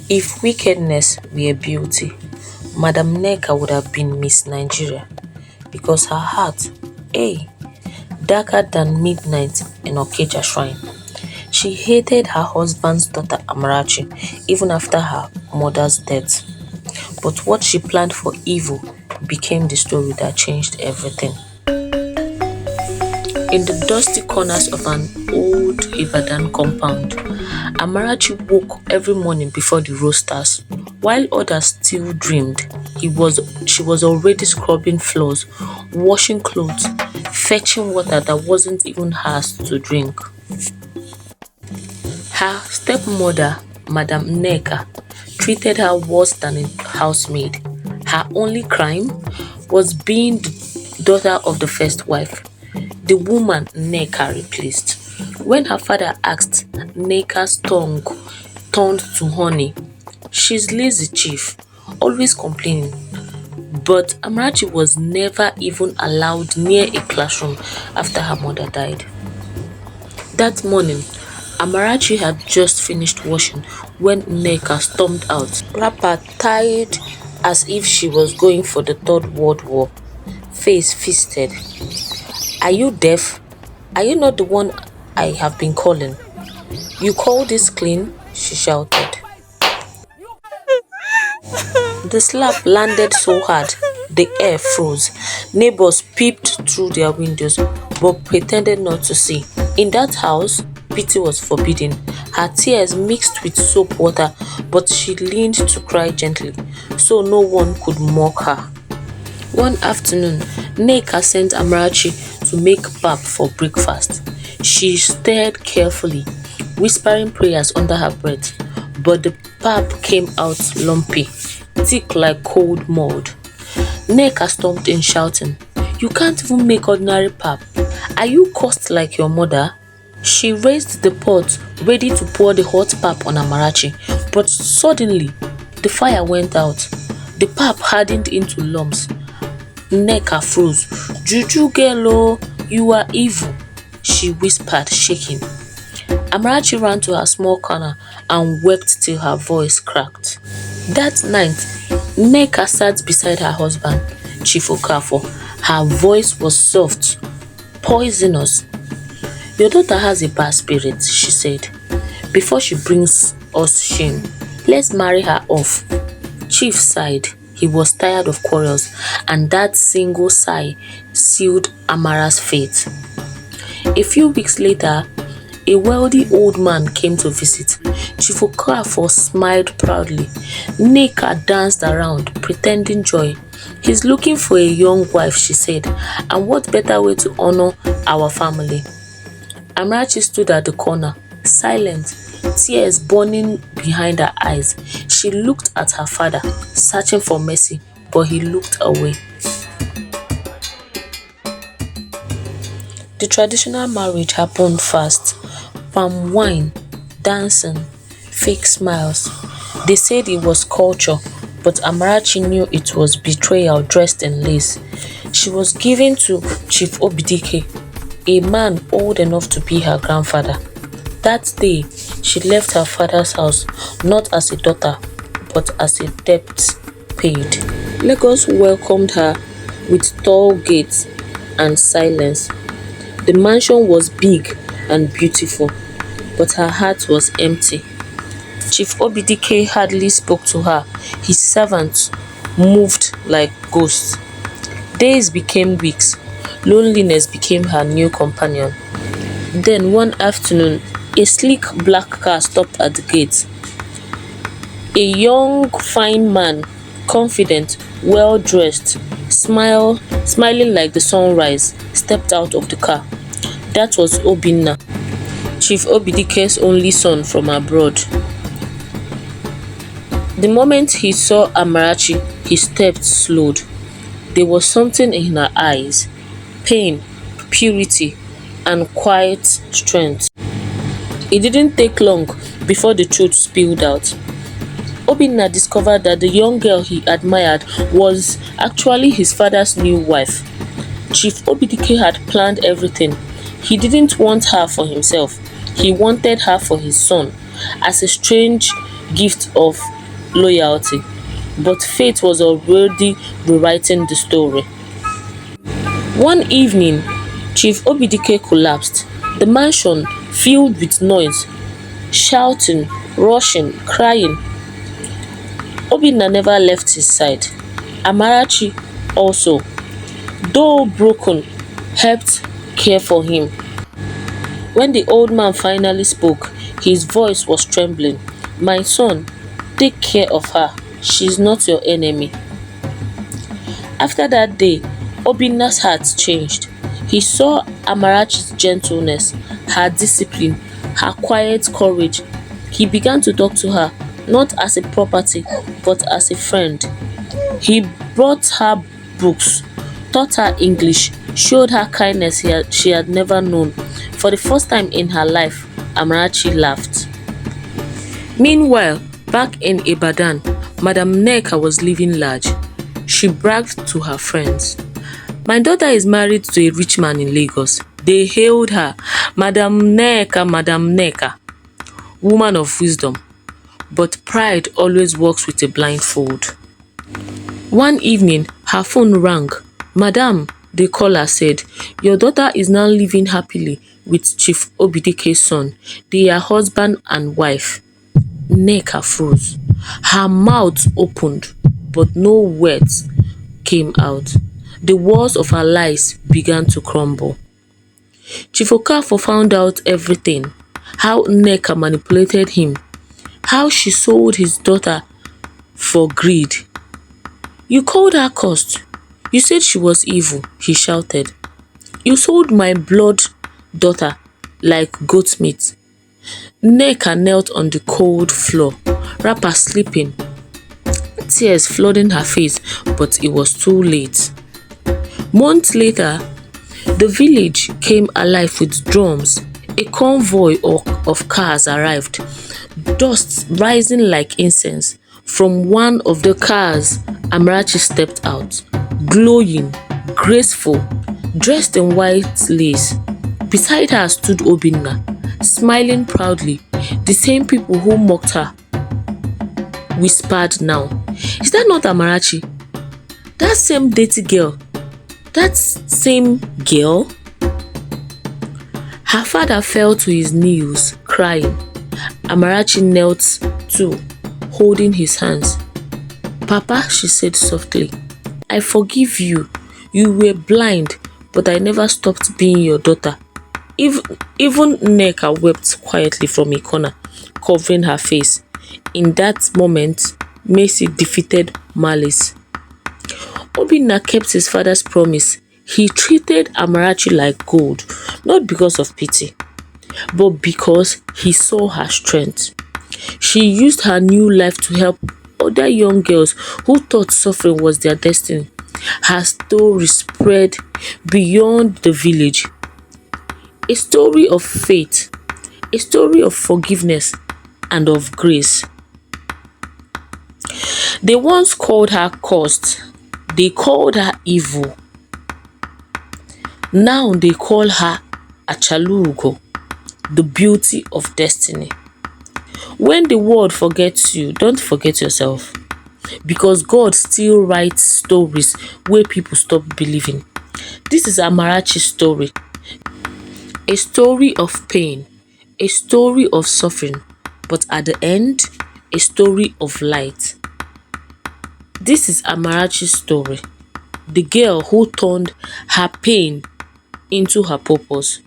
If wickedness were beauty, Madam Nneka would have been Miss Nigeria because her heart, hey, darker than midnight in Okeja shrine. She hated her husband's daughter Amarachi even after her mother's death. But what she planned for evil became the story that changed everything. In the dusty corners of an old Ibadan compound, Amarachi woke every morning before the roasters. While others still dreamed, she was already scrubbing floors, washing clothes, fetching water that wasn't even hers to drink. Her stepmother, Madam Nneka, treated her worse than a housemaid. Her only crime was being the daughter of the first wife, the woman Nneka replaced. When her father asked, Nneka's tongue turned to honey. She's lazy, chief, always complaining. But Amarachi was never even allowed near a classroom after her mother died. That morning, Amarachi had just finished washing when Nneka stormed out, wrapper tied as if she was going for the Third World War, face fisted. Are you deaf? Are you not the one I have been calling? You call this clean? She shouted. The slap landed so hard, the air froze. Neighbors peeped through their windows but pretended not to see. In that house, pity was forbidden. Her tears mixed with soap water, but she leaned to cry gently, so no one could mock her. One afternoon, Nneka sent Amarachi to make pap for breakfast. She stirred carefully, whispering prayers under her breath, but the pap came out lumpy, thick like cold mold. Nneka stomped in shouting, "You can't even make ordinary pap. Are you cursed like your mother?" She raised the pot, ready to pour the hot pap on Amarachi, but suddenly the fire went out. The pap hardened into lumps. Nneka froze. "Juju girl, oh, you are evil," she whispered, shaking. Amarachi ran to her small corner and wept till her voice cracked. That night, Nneka sat beside her husband, Chief Okafor. Her voice was soft, poisonous. "Your daughter has a bad spirit," she said. "Before she brings us shame, let's marry her off." Chief sighed. He was tired of quarrels, and that single sigh sealed Amara's fate. A few weeks later, a wealthy old man came to visit. Chief Okafor smiled proudly. Nneka danced around, pretending joy. "He's looking for a young wife," she said, "and what better way to honor our family?" Amarachi stood at the corner, silent, tears burning behind her eyes. She looked at her father, searching for mercy, but he looked away. The traditional marriage happened fast. Palm wine, dancing, fake smiles. They said it was culture, but Amarachi knew it was betrayal dressed in lace. She was given to Chief Obidike, a man old enough to be her grandfather. That day, she left her father's house not as a daughter, but as a debt paid. Lagos welcomed her with tall gates and silence. The mansion was big and beautiful, but her heart was empty. Chief Obidike hardly spoke to her. His servants moved like ghosts. Days became weeks. Loneliness became her new companion. Then one afternoon, a sleek black car stopped at the gate. A young, fine man, confident, well-dressed, smiling like the sunrise, stepped out of the car. That was Obinna, Chief Obidike's only son from abroad. The moment he saw Amarachi, his steps slowed. There was something in her eyes, pain, purity, and quiet strength. It didn't take long before the truth spilled out. Obinna discovered that the young girl he admired was actually his father's new wife. Chief Obidike had planned everything. He didn't want her for himself. He wanted her for his son, as a strange gift of loyalty, but fate was already rewriting the story. One evening, Chief Obidike collapsed. The mansion filled with noise, shouting, rushing, crying. Obinna never left his side. Amarachi also, though broken, helped care for him. When the old man finally spoke, his voice was trembling. "My son, take care of her. She's not your enemy." After that day, Obinna's heart changed. He saw Amarachi's gentleness, her discipline, her quiet courage. He began to talk to her, not as a property, but as a friend. He brought her books, taught her English, showed her kindness she had never known. For the first time in her life, Amarachi laughed. Meanwhile, back in Ibadan, Madam Nneka was living large. She bragged to her friends. "My daughter is married to a rich man in Lagos." They hailed her, "Madam Nneka, Madam Nneka, woman of wisdom." But pride always works with a blindfold. One evening, her phone rang. "Madam," the caller said, "your daughter is now living happily with Chief Obidike's son. They are husband and wife." Nneka froze. Her mouth opened, but no words came out. The walls of her lies began to crumble. Chief Okafor found out everything. How Nneka manipulated him. How she sold his daughter for greed. "You called her cursed. You said she was evil," he shouted. "You sold my blood daughter like goat meat." Nneka knelt on the cold floor, wrapper slipping, tears flooding her face, but it was too late. Months later, the village came alive with drums. A convoy of cars arrived, dust rising like incense. From one of the cars, Amarachi stepped out, glowing, graceful, dressed in white lace. Beside her stood Obinna, smiling proudly. The same people who mocked her whispered now, "Is that not Amarachi? That same dirty girl? That same girl?" Her father fell to his knees, crying. Amarachi knelt too, holding his hands. "Papa," she said softly, "I forgive you. You were blind, but I never stopped being your daughter." Even Nneka wept quietly from a corner, covering her face. In that moment, mercy defeated malice. Obinna kept his father's promise. He treated Amarachi like gold, not because of pity, but because he saw her strength. She used her new life to help other young girls who thought suffering was their destiny. Her story spread beyond the village. A story of faith, a story of forgiveness and of grace. They once called her cursed. They called her evil. Now they call her Achalugo, the beauty of destiny. When the world forgets you, don't forget yourself. Because God still writes stories where people stop believing. This is Amarachi's story. A story of pain, a story of suffering, but at the end, a story of light. This is Amarachi's story. The girl who turned her pain into her purpose.